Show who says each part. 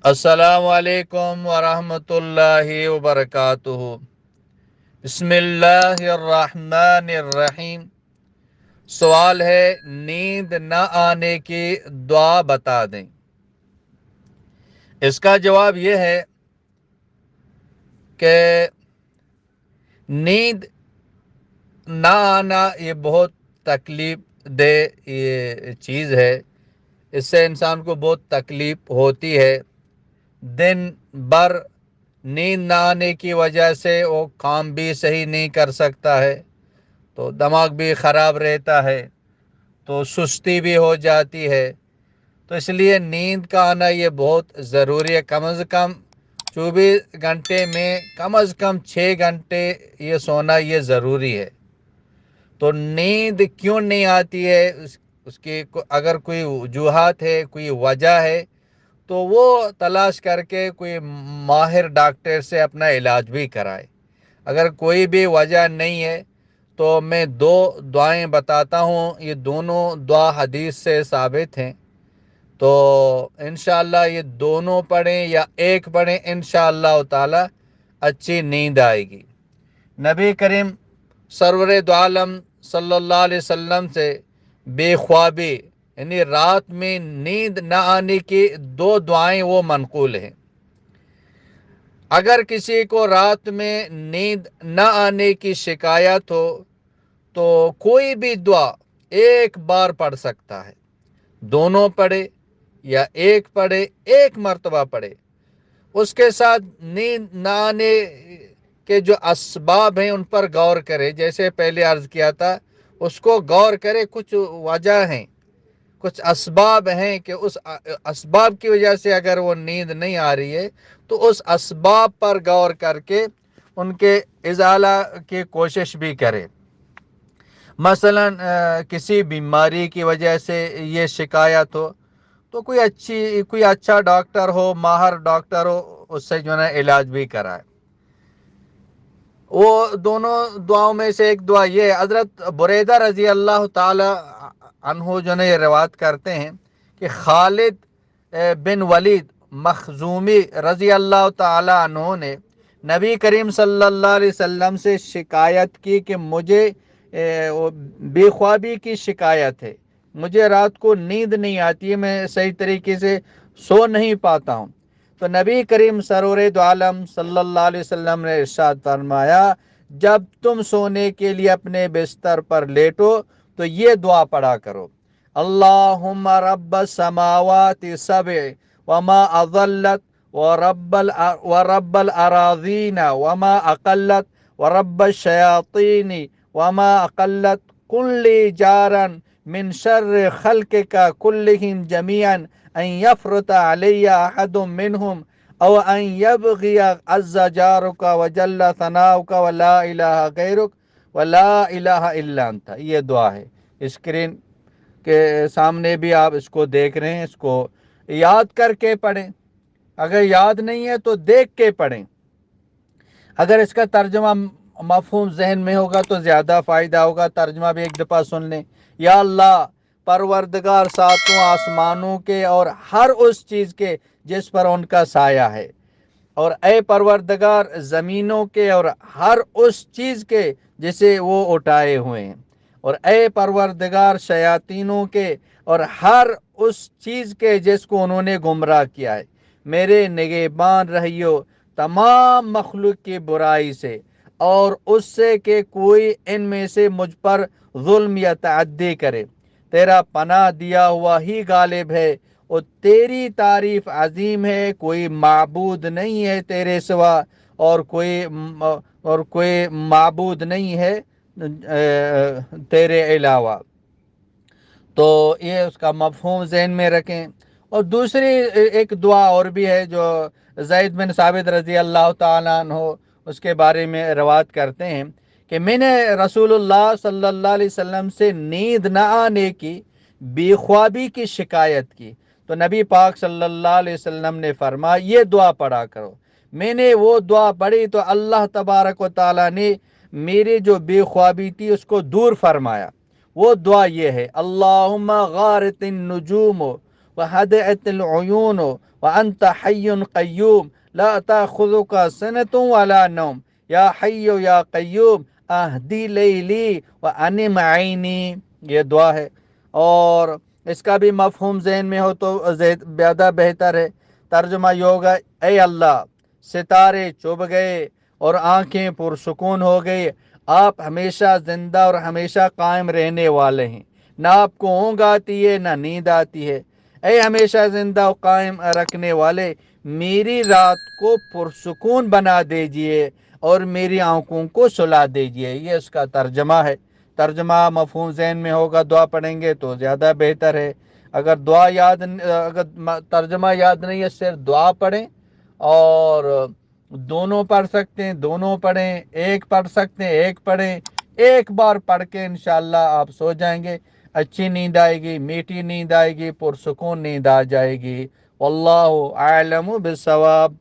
Speaker 1: السلام علیکم ورحمۃ اللہ وبرکاتہ۔ بسم اللہ الرحمن الرحیم۔ سوال ہے، نیند نہ آنے کی دعا بتا دیں۔ اس کا جواب یہ ہے کہ نیند نہ آنا یہ بہت تکلیف دہ یہ چیز ہے۔ اس سے انسان کو بہت تکلیف ہوتی ہے۔ دن بھر نیند نہ آنے کی وجہ سے وہ کام بھی صحیح نہیں کر سکتا ہے، تو دماغ بھی خراب رہتا ہے، تو سستی بھی ہو جاتی ہے۔ تو اس لیے نیند کا آنا یہ بہت ضروری ہے۔ کم از کم 24 گھنٹے میں کم از کم 6 گھنٹے یہ سونا یہ ضروری ہے۔ تو نیند کیوں نہیں آتی ہے، اس کی اگر کوئی وجوہات ہے، کوئی وجہ ہے، تو وہ تلاش کر کے کوئی ماہر ڈاکٹر سے اپنا علاج بھی کرائے۔ اگر کوئی بھی وجہ نہیں ہے تو میں 2 دعائیں بتاتا ہوں۔ یہ دونوں دعا حدیث سے ثابت ہیں، تو انشاءاللہ یہ دونوں پڑھیں یا ایک پڑھیں، انشاءاللہ تعالی اچھی نیند آئے گی۔ نبی کریم سرور دو عالم صلی اللہ علیہ وسلم سے بے خوابی یعنی رات میں نیند نہ آنے کی 2 دعائیں وہ منقول ہیں۔ اگر کسی کو رات میں نیند نہ آنے کی شکایت ہو تو کوئی بھی دعا ایک بار پڑھ سکتا ہے، دونوں پڑھے یا ایک پڑھے، ایک مرتبہ پڑھے۔ اس کے ساتھ نیند نہ آنے کے جو اسباب ہیں ان پر غور کرے، جیسے پہلے عرض کیا تھا، اس کو غور کرے۔ کچھ وجہ ہیں، کچھ اسباب ہیں کہ اس اسباب کی وجہ سے اگر وہ نیند نہیں آ رہی ہے تو اس اسباب پر غور کر کے ان کے ازالہ کی کوشش بھی کرے۔ مثلا کسی بیماری کی وجہ سے یہ شکایت ہو تو کوئی اچھا ڈاکٹر ہو، ماہر ڈاکٹر ہو، اس سے جو ہے علاج بھی کرائے۔ وہ دونوں دعاؤں میں سے ایک دعا یہ ہے، حضرت بریدہ رضی اللہ تعالی عنہ جو ہے یہ روایت کرتے ہیں کہ خالد بن ولید مخزومی رضی اللہ تعالی عنہ نے نبی کریم صلی اللہ علیہ وسلم سے شکایت کی کہ مجھے بے خوابی کی شکایت ہے، مجھے رات کو نیند نہیں آتی ہے، میں صحیح طریقے سے سو نہیں پاتا ہوں۔ تو نبی کریم سرور دو عالم صلی اللہ علیہ وسلم نے ارشاد فرمایا، جب تم سونے کے لیے اپنے بستر پر لیٹو تو یہ دعا پڑھا کرو، اللہم رب السماوات السبع وما اضلت ورب الاراضین وما اقلت ورب الشیاطین وما اقلت کل جارا من شر خلقک کلہم جمیعا ان یفرط علی احد منہم او ان یبغی عز جارک وجل ثناؤک ولا الہ غیرک ولا الہ الا انت۔ یہ دعا ہے، اسکرین کے سامنے بھی آپ اس کو دیکھ رہے ہیں۔ اس کو یاد کر کے پڑھیں، اگر یاد نہیں ہے تو دیکھ کے پڑھیں۔ اگر اس کا ترجمہ مفہوم ذہن میں ہوگا تو زیادہ فائدہ ہوگا، ترجمہ بھی ایک دفعہ سن لیں۔ یا اللہ، پروردگار ساتوں آسمانوں کے اور ہر اس چیز کے جس پر ان کا سایہ ہے، اور اے پروردگار زمینوں کے اور ہر اس چیز کے جسے وہ اٹھائے ہوئے ہیں، اور اے پروردگار شیاطینوں کے اور ہر اس چیز کے جس کو انہوں نے گمراہ کیا ہے۔ میرے نگہبان رہیو تمام مخلوق کی برائی سے، اور اس سے کہ کوئی ان میں سے مجھ پر ظلم یا تعدی کرے۔ تیرا پناہ دیا ہوا ہی غالب ہے، اور تیری تعریف عظیم ہے، کوئی معبود نہیں ہے تیرے سوا، اور کوئی معبود نہیں ہے تیرے علاوہ۔ تو یہ اس کا مفہوم ذہن میں رکھیں۔ اور دوسری ایک دعا اور بھی ہے جو زید بن ثابت رضی اللہ تعالیٰ عنہ اس کے بارے میں روایت کرتے ہیں کہ میں نے رسول اللہ صلی اللہ علیہ وسلم سے نیند نہ آنے کی، بے خوابی کی شکایت کی، تو نبی پاک صلی اللہ علیہ وسلم نے فرمایا یہ دعا پڑھا کرو۔ میں نے وہ دعا پڑھی تو اللہ تبارک و تعالیٰ نے میری جو بے خوابی تھی اس کو دور فرمایا۔ وہ دعا یہ ہے، اللہم غارت النجوم وهدأت العيون وأنت حي قيوم لا تأخذك سنة ولا نوم یا حی یا قیوم اہدی لیلی وانم عینی. یہ دعا ہے، اور اس کا بھی مفہوم ذہن میں ہو تو زیادہ بہتر ہے. ترجمہ یہ ہوگا: اے اللہ، ستارے چب گئے اور آنکھیں پرسکون ہو گئی، آپ ہمیشہ زندہ اور ہمیشہ قائم رہنے والے ہیں، نہ آپ کو اونگ آتی ہے نہ نیند آتی ہے. اے ہمیشہ زندہ و قائم رکھنے والے، میری رات کو پرسکون بنا دیجئے اور میری آنکھوں کو سلا دیجئے. یہ اس کا ترجمہ ہے. ترجمہ مفہوم ذہن میں ہوگا، دعا پڑھیں گے تو زیادہ بہتر ہے. اگر ترجمہ یاد نہیں ہے، صرف دعا پڑھیں، اور دونوں پڑھ سکتے ہیں دونوں پڑھیں، ایک پڑھ سکتے ہیں ایک پڑھیں. ایک بار پڑھ کے انشاءاللہ آپ سو جائیں گے، اچھی نیند آئے گی، میٹھی نیند آئے گی، پرسکون نیند آ جائے گی. واللہ اعلم بالصواب.